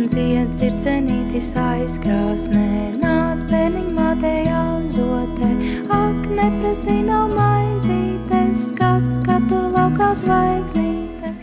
Dzied dzircenītis aizkrāsnē, nāc bērniņ mātei auzotē, ak, neprasī nav maizītes, skats, kad tur laukā zvaigznītes.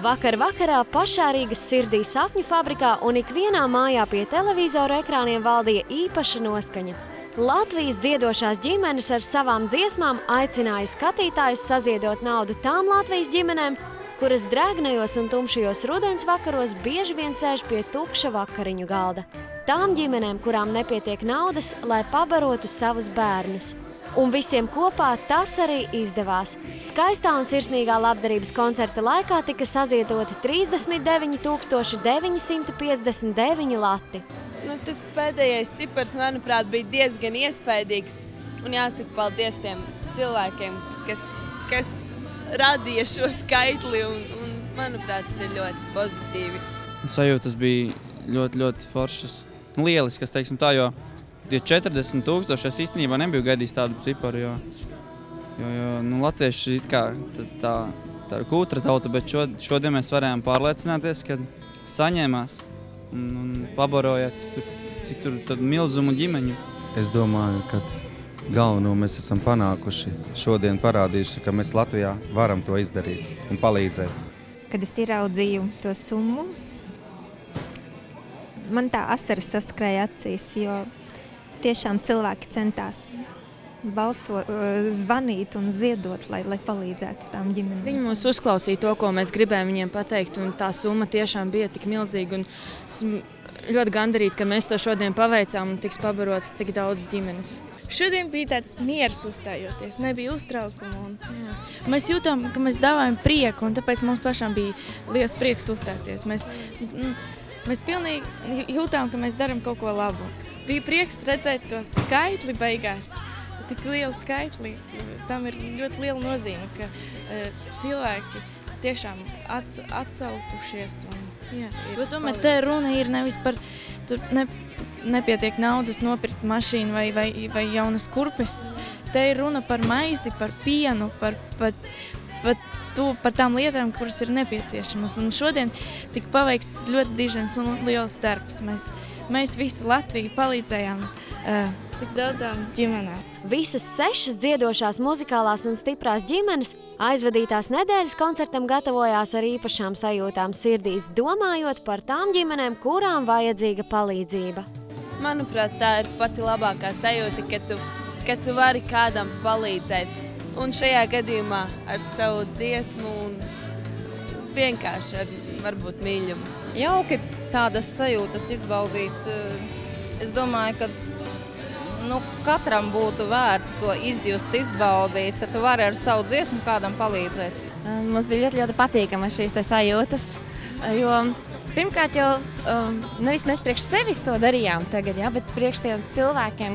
Vakar vakarā pašā Rīgas sirdī sapņu fabrikā un ikvienā mājā pie televizoru ekrāniem valdīja īpaša noskaņa. Latvijas dziedošās ģimenes ar savām dziesmām aicināja skatītājus saziedot naudu tām Latvijas ģimenēm, kuras drēgnajos un tumšajos rudens vakaros bieži vien sēž pie tukša vakariņu galda. Tām ģimenēm, kurām nepietiek naudas, lai pabarotu savus bērnus. Un visiem kopā tas arī izdevās. Skaistā un sirsnīgā labdarības koncerta laikā tika saziedoti 39 959 lati. Tas pēdējais cipars, manuprāt, bija diezgan iespaidīgs. Un jāsaka paldies tiem cilvēkiem, kas radīja šo skaitli. Un manuprāt, tas ir ļoti pozitīvi. Sajūtas bija ļoti foršas. Lieliskas, teiksim tā, jo 40 000 es īstenībā nebiju gaidījis tādu ciparu, jo latvieši ir kā tā ir kūtra tauta, bet šodien mēs varējām pārliecināties, ka saņēmās un pabarojāt, cik tur tad milzumu ģimeņu. Es domāju, ka galveno mēs esam panākuši, šodien parādījuši, ka mēs Latvijā varam to izdarīt un palīdzēt. Kad es ieraudzīju to summu, man tā asaras saskrēja acīs, jo tiešām cilvēki centās zvanīt un ziedot, lai palīdzētu tām ģimenēm. Viņi mūs uzklausīja to, ko mēs gribējām viņiem pateikt, un tā summa tiešām bija tik milzīga. Un ļoti gandarīti, ka mēs to šodien paveicām un tiks pabarots tik daudz ģimenes. Šodien bija tāds miers uzstājoties, nebija uztraukuma. Mēs jūtām, ka mēs davājam prieku, un tāpēc mums pašām bija liels prieks uzstāties. Mēs pilnīgi jūtām, ka mēs darām kaut ko labu. Bija prieks redzēt to skaitli beigās, tik lielu skaitli. Tam ir ļoti liela nozīme, ka cilvēki tiešām atsaukušies. Tomēr te runa ir nevis par nepietiek naudas nopirkt mašīnu vai jaunas kurpes. Te ir runa par maizi, par pienu, par tām lietām, kuras ir nepieciešamas. Un šodien tika paveikts ļoti dižens un liels darbs. Mēs visi Latviju palīdzējām tik daudzām ģimenēm. Visas 6 dziedošās muzikālās un stiprās ģimenes aizvadītās nedēļas koncertam gatavojās ar īpašām sajūtām sirdīs, domājot par tām ģimenēm, kurām vajadzīga palīdzība. Manuprāt, tā ir pati labākā sajūta, ka tu vari kādam palīdzēt. Un šajā gadījumā ar savu dziesmu un vienkārši ar varbūt mīļumu. Jauki tādas sajūtas izbaudīt. Es domāju, ka katram būtu vērts to izjust, izbaudīt, ka tu vari ar savu dziesmu kādam palīdzēt. Mums bija ļoti patīkama šīs sajūtas, jo pirmkārt jau nevis mēs priekš sevis to darījām tagad, bet priekš tiem cilvēkiem,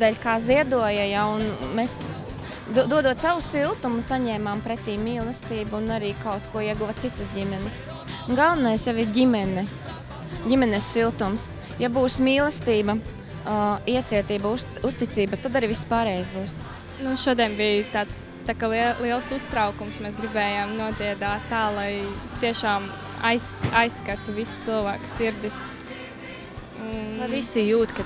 dēļ kā ziedoja, un mēs dodot savu siltumu, saņēmām pretī mīlestību un arī kaut ko ieguva citas ģimenes. Galvenais jau ir ģimenes siltums. Ja būs mīlestība, iecietība, uzticība, tad arī viss pārējais būs. Šodien bija tāds liels uztraukums. Mēs gribējām nodziedāt tā, lai tiešām aizskatu visu cilvēku sirdis. Lai visi jūt, ka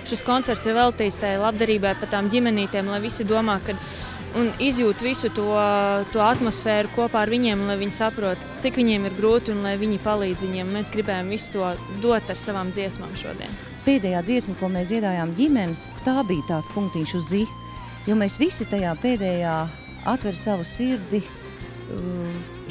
šis koncerts ir veltīts tajā labdarībai par tām ģimenītēm, lai visi domā, un izjūt visu to atmosfēru kopā ar viņiem, lai viņi saprot, cik viņiem ir grūti un lai viņi palīdz viņiem. Mēs gribējām visu to dot ar savām dziesmām šodien. Pēdējā dziesma, ko mēs dziedājām ģimenes, tā bija tāds punktiņš uz I, jo mēs visi tajā pēdējā atver savu sirdi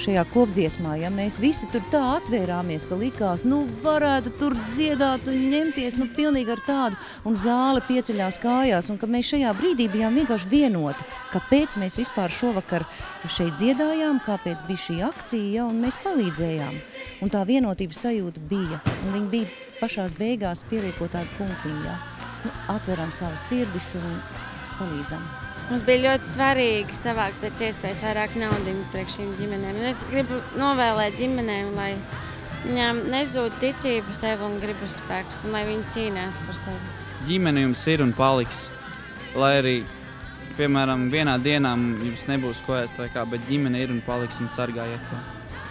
šajā kopdziesmā. Ja mēs visi tur tā atvērāmies, ka likās, varētu tur dziedāt un ņemties, pilnīgi ar tādu, un zāle pieceļās kājās, un ka mēs šajā brīdī bijām vienkārši vienoti, kāpēc mēs vispār šovakar šeit dziedājām, kāpēc bija šī akcija, un mēs palīdzējām. Un tā vienotības sajūta bija, un viņi bija pašās beigās pieliekot tādu punktiņu, atveram savas sirdis un palīdzam. Mums bija ļoti svarīgi savākt pēc iespējas vairāk naudiņu priekš šīm ģimenēm. Un es gribu novēlēt ģimenēm, lai viņām nezūd ticību sev un gribas spēks, un lai viņi cīnās par sevi. Ģimene jums ir un paliks, lai arī, piemēram, vienā dienā jums nebūs ko ēst vai kā, bet ģimene ir un paliks un sargājiet to.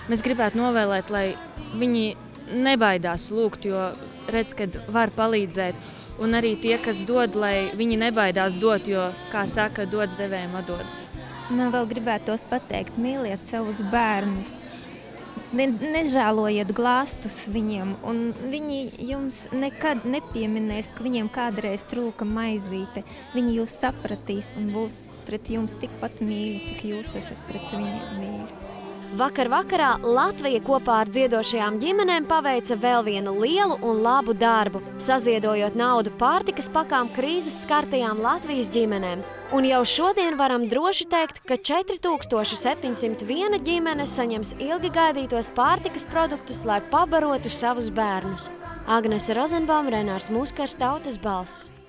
Mēs gribētu novēlēt, lai viņi nebaidās lūgt, jo redz, kad var palīdzēt. Un arī tie, kas dod, lai viņi nebaidās dot, jo, kā saka, dots devējiem atdodas. Man vēl gribētos pateikt, mīliet savus bērnus. Nežēlojiet glāstus viņiem, un viņi jums nekad nepieminēs, ka viņiem kādreiz trūka maizīte. Viņi jūs sapratīs un būs pret jums tikpat mīļi, cik jūs esat pret viņiem mīļi. Vakar vakarā Latvija kopā ar dziedošajām ģimenēm paveica vēl vienu lielu un labu darbu, saziedojot naudu pārtikas pakām krīzes skartajām Latvijas ģimenēm. Un jau šodien varam droši teikt, ka 4701 ģimene saņems ilgi gaidītos pārtikas produktus, lai pabarotu savus bērnus. Agnese Rozenbaum, Renārs Muskars, Tautas balss.